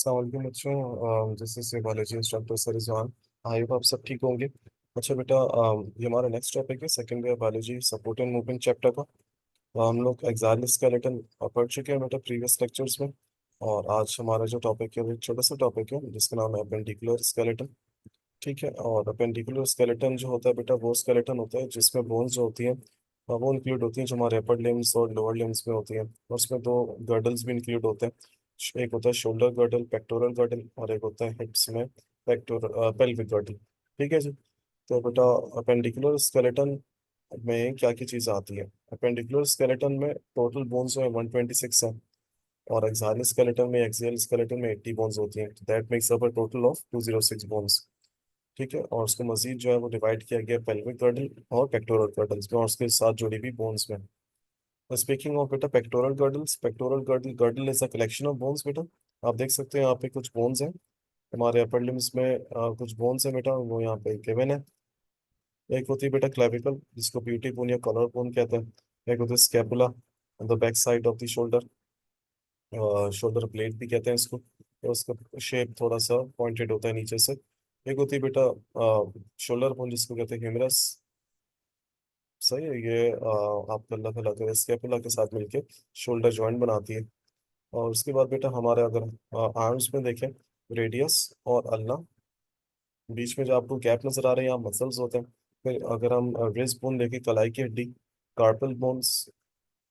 अस्सलाम वालेकुम बच्चों, this is biology instructor sir Rizwan. I hope आप सब ठीक होंगे। अच्छा बेटा, ये हमारा नेक्स्ट टॉपिक है second year biology support and movement chapter का। हम लोग एक्सोस्केलेटन पढ़ चुके हैं बेटा प्रीवियस लेक्चर्स में। और आज हमारा जो टॉपिक है वो एक छोटा सा टॉपिक है जिसका नाम है अपेंडिकुलर स्केलेटन। ठीक है, और अपेंडिकुलर स्केलेटन जो होता है बेटा वो स्केलेटन होता है जिसमें बोन्स जो होती हैं वो इंक्लूड होती हैं जो हमारे अपर लिम्स और लोअर लिम्स में होती हैं। और उसमें दो गर्डल्स भी इंक्लूड होते हैं, एक होता है शोल्डर गर्डल पेक्टोरल गर्डल, और एक होता है हिप्स में पेल्विक गर्डल। ठीक है जी। तो बेटा अपेंडिकुलर स्केलेटन में क्या क्या चीज़ आती है। अपेंडिकुलर स्केलेटन में टोटल बोन्स जो है 126 है, और एक्सियल स्केलेटन में 80 बोन्स होती हैं। That makes up a total of 206 bones. ठीक है, और उसको मजीद जो है वो डिवाइड किया गया पेल्विक गर्डल और पेक्टोरल गर्डल्स में और उसके साथ जुड़ी हुई बोन्स में। स्पीकिंग ऑफ बेटा pectoral girdles, pectoral girdle girdle is a collection of bones बेटा। आप देख सकते हैं यहाँ पे कुछ बोन्स हैं हमारे अपर लिम्स में, कुछ बोन्स हैं बेटा वो यहाँ पे गिवन है। एक होती है बेटा क्लेविकल जिसको ब्यूटी बोन या कॉलर बोन कहते हैं। एक होता है scapula on the back side of the shoulder, shoulder blade भी कहते हैं इसको। तो उसका शेप थोड़ा सा पॉइंटेड होता है नीचे से। एक होती है बेटा शोल्डर बोन जिसको कहते हैं ह्यूमरस। सही है, ये आपका अल्लाह ताला के स्कैपुला के साथ मिलके शोल्डर जॉइंट बनाती है। और उसके बाद बेटा हमारे अगर आर्म्स में देखें, रेडियस और अल्ना, बीच में जो आपको गैप नजर आ रहे हैं यहाँ मसल्स होते हैं। फिर अगर हम रिस्ट बोन देखें, कलाई की हड्डी, कार्पल बोन्स,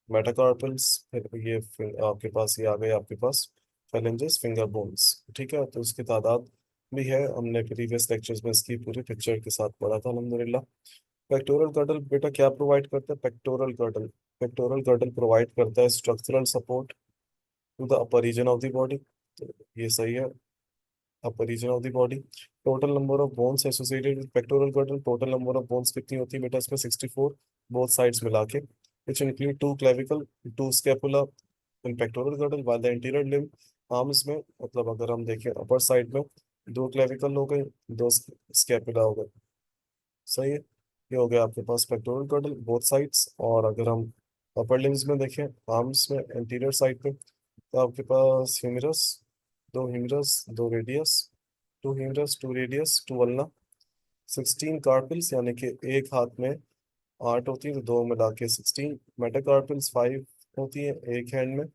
मेटाकार्पल्स, फिर आपके पास ये आ गए आपके पास फेलेंजेस फिंगर बोन्स। ठीक है, तो उसकी तादाद भी है, हमने प्रीवियस लेक्चर्स में इसकी पूरी पिक्चर के साथ पढ़ा था अल्हम्दुलिल्लाह। पेक्टोरल गर्डल बेटा क्या प्रोवाइड करता है। पेक्टोरल गर्डल प्रोवाइड करता है structural support to the upper region of the body. तो ये सही है, upper region of the body. Total number of bones associated with pectoral girdle, total number of bones कितनी होती है बेटा इसमें 64, बोथ साइड्स मिला के, which include two clavicle, two scapula in pectoral girdle, while the interior limb arms में, मतलब अगर हम देखें अपर साइड में दो क्लेविकल हो गए, दो स्कैपुला हो गए। सही है, ये हो गया आपके पास पेक्टोरल गर्डल बोथ साइड्स। और अगर हम अपर लिम्स में देखें आर्म्स में एंटीरियर साइड पे, तो आपके पास ह्यूमरस दो radius, two radius two ulna, 16 carpals यानी कि एक हाथ में 8 होती है तो दो मिला के 16, मेटाकार्पिल्स 5 होती है एक हैंड में,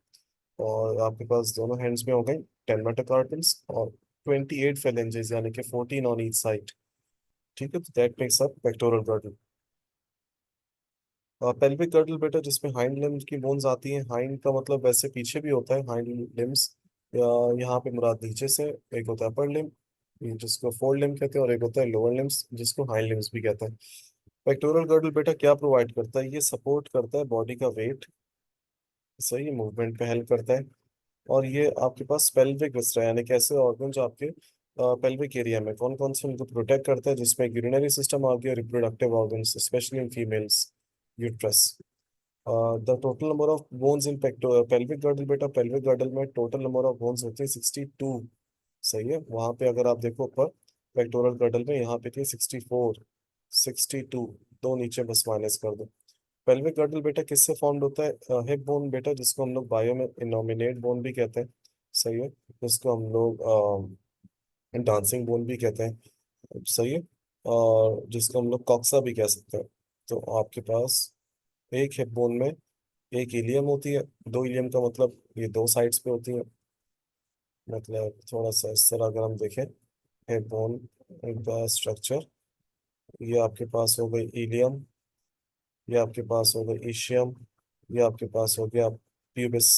और आपके पास दोनों हैंड्स में हो गई 10 मेटाकार्पिल्स, और 28 phalanges यानी कि 14 ऑन ईच साइड। ठीक है, तो that makes up pectoral girdle. Pelvic girdle बेटा जिसमें हाइंड लिम्स की बोन्स आती हैं, हाइंड का मतलब वैसे पीछे भी होता है हाइंड लिम्स, या यहाँ पे मुराद नीचे से। एक होता है अपर लिम जिसको फोर लिम कहते हैं, और एक होता है लोअर लिम्स जिसको हाइंड लिम्स भी कहते हैं। पेक्टोरल गर्डल बेटा क्या प्रोवाइड करता है, ये सपोर्ट करता है बॉडी का वेट, सही मूवमेंट पे हेल्प करता है। और ये आपके पास पेल्विक विस्रा यानी कि ऐसे ऑर्गन जो आपके पेल्विक एरिया में कौन कौन से उनको प्रोटेक्ट करता है, जिसमें यूरिनरी सिस्टम आ गया, reproductive organs specially in females, uterus. The total number of bones in pelvic girdle बेटा, पेल्विक गर्डल में टोटल नंबर ऑफ बोन्स होते हैं 62। सही है, वहां पे अगर आप देखो ऊपर पेक्टोरल गर्डल में यहाँ पे थी 64, 62, दो नीचे बस माइनस कर दो। पेल्विक गर्डल बेटा किससे फॉर्म्ड होता है, हिप बोन बेटा जिसको हम लोग बायो में इनोमिनेट बोन भी कहते हैं। सही है, जिसको हम लोग डांसिंग बोन भी कहते हैं। सही है, और जिसको हम लोग कॉक्सा भी कह सकते हैं। तो आपके पास एक हिप बोन में एक इलियम होती है, दो इलियम का मतलब ये दो साइड्स पे होती है। मतलब थोड़ा सा इस तरह अगर हम देखें हिप बोन का स्ट्रक्चर, ये आपके पास हो गई इलियम, ये आपके पास हो गई इशियम, ये आपके पास हो गया pubis.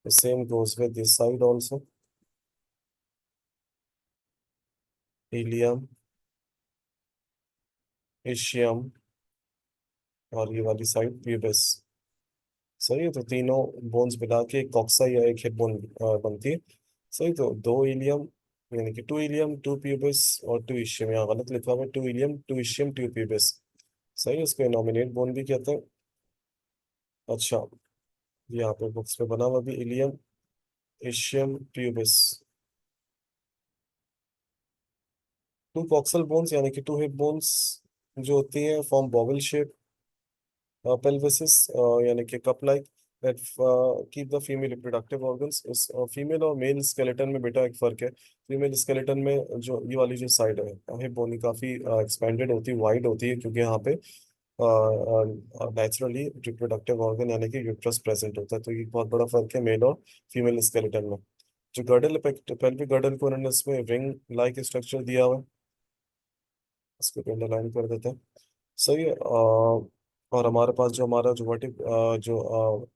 Same goes with this side also, ilium, ischium, और ये वाली साइड प्यूबिस। सही है, तो तीनों बोन्स मिला के एक कॉक्सा या एक हिप बोन बनती है। सही, तो दो इलियम यानी कि टू इलियम टू प्यूबिस और टू इशियम, यहाँ गलत लिखा हुआ है, two ilium two ischium two pubis. सही है, इसको नॉमिनेट बोन भी कहते हैं। अच्छा, यहाँ पे बुक्स पे बना हुआ भी ilium, ischium, pubis. Two coxal bones यानी कि टू हिप बोन्स जो होती हैं फॉर्म बॉबल शेप, पेल्विसिस यानी कि cup like, that keep the female reproductive organs। इस फीमेल और मेल स्केलेटन में बेटा एक फर्क है। फीमेल स्केलेटन में जो ये वाली जो साइड है हिप बोन काफी एक्सपेंडेड होती है, वाइड होती है, क्योंकि यहाँ पे नेचुरली रिप्रोडक्टिव ऑर्गन यानी कि यूट्रस प्रेजेंट होता है। तो ये बहुत बड़ा फर्क है मेल और फीमेल स्केलेटन में। जो गर्डल पेल्विक गर्डल को उन्होंने इसमें रिंग लाइक स्ट्रक्चर दिया हुआ है, इसको पे अंडरलाइन कर देते हैं। सही है। और हमारे पास जो हमारा जो जो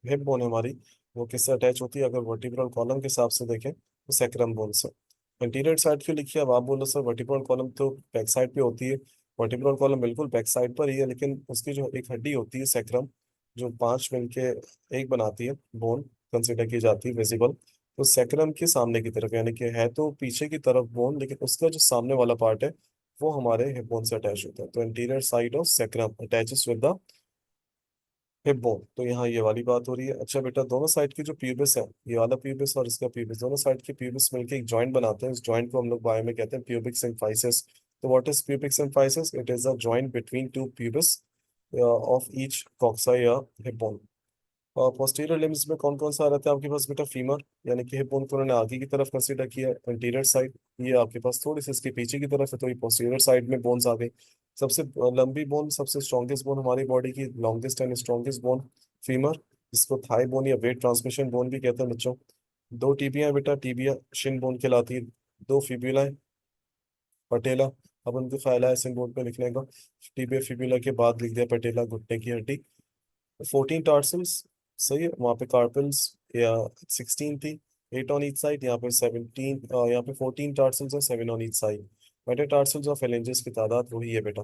हिप बोन है हमारी, वो किससे अटैच होती है? अगर वर्टिब्रल कॉलम के हिसाब से देखें तो सैक्रम बोन से। इंटीरियर साइड क्यों लिखी है? अब आप बोलो सर वर्टिब्रल कॉलम तो बैक साइड पे होती है। वर्टिब्रल कॉलम बिल्कुल बैक साइड पर ही है, लेकिन उसकी जो एक हड्डी होती है सैक्रम, जो पांच मिलके एक बनाती है बोन, कंसिडर की जाती है विजिबल। तो सैक्रम के सामने की तरफ, यानी कि है तो पीछे की तरफ बोन, लेकिन उसका जो सामने वाला पार्ट है वो हमारे हिप बोन से अटैच होता है। तो interior side of sacrum attaches with the hip bone. तो यहाँ ये वाली बात हो रही है। अच्छा बेटा, दोनों साइड की जो प्यूबिस है, ये वाला प्यूबिस और इसका प्यूबिस, दोनों साइड की प्यूबिस मिलकर एक जॉइंट बनाते हैं। इस जॉइंट को हम लोग बायो में कहते हैं प्यूबिक सिम्फाइसिस। तो what is pubic symphysis? It is a joint between two pubis of each coxa या हिप बोन। और पोस्टीरियर लिम्स में कौन कौन सा रहता है आपके पास बेटा? फीमर, यानी कि हिप बोन को उन्होंने आगे की तरफ कंसीडर किया। इंटीरियर साइड ये आपके पास थोड़ी सी इसके पीछे की तरफ है, तो ये पोस्टीरियर साइड में बोन्स आ गई। सबसे लंबी बोन, सबसे स्ट्रॉन्गेस्ट बोन हमारी बॉडी की, longest and strongest bone femur, जिसको थाई बोन या वेट ट्रांसमिशन बोन भी कहते हैं बच्चों। दो टीबिया बेटा, टीबिया शिन बोन कहलाती है। दो फिब्यूला, पटेला। अब उनके फायदा है सिन बोन पे लिखने का। टीबिया फिब्यूला के बाद लिख दिया पटेला, घुटने की हड्डी। 14 टार्सल्स, सही है। वहाँ पे कार्पल्स या 16 थी, 8 ऑन ईच साइड। यहाँ पे 17, यहाँ पे 14 टार्सल्स और 7 ऑन ईच साइड। मेटाटार्सल्स और phalanges की तादाद वही है बेटा।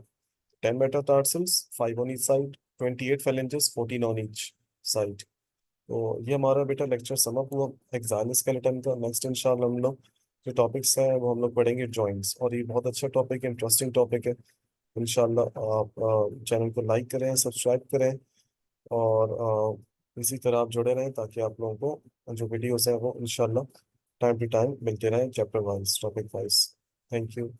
10 metatarsals, 5 on each side. 28 phalanges, 14 on each side. तो ये हमारा बेटा लेक्चर समअप हुआ एक्सोस्केलेटन का। नेक्स्ट इंशाल्लाह हम लोग जो टॉपिक्स हैं वो हम लोग पढ़ेंगे जॉइंट्स, और ये बहुत अच्छा टॉपिक है, इंटरेस्टिंग टॉपिक है। इंशाल्लाह आप चैनल को लाइक करें, सब्सक्राइब करें, और इसी तरह आप जुड़े रहें, ताकि आप लोगों को जो वीडियोस हैं वो इंशाल्लाह टाइम टू टाइम मिलते रहें, chapter wise, topic wise. Thank you.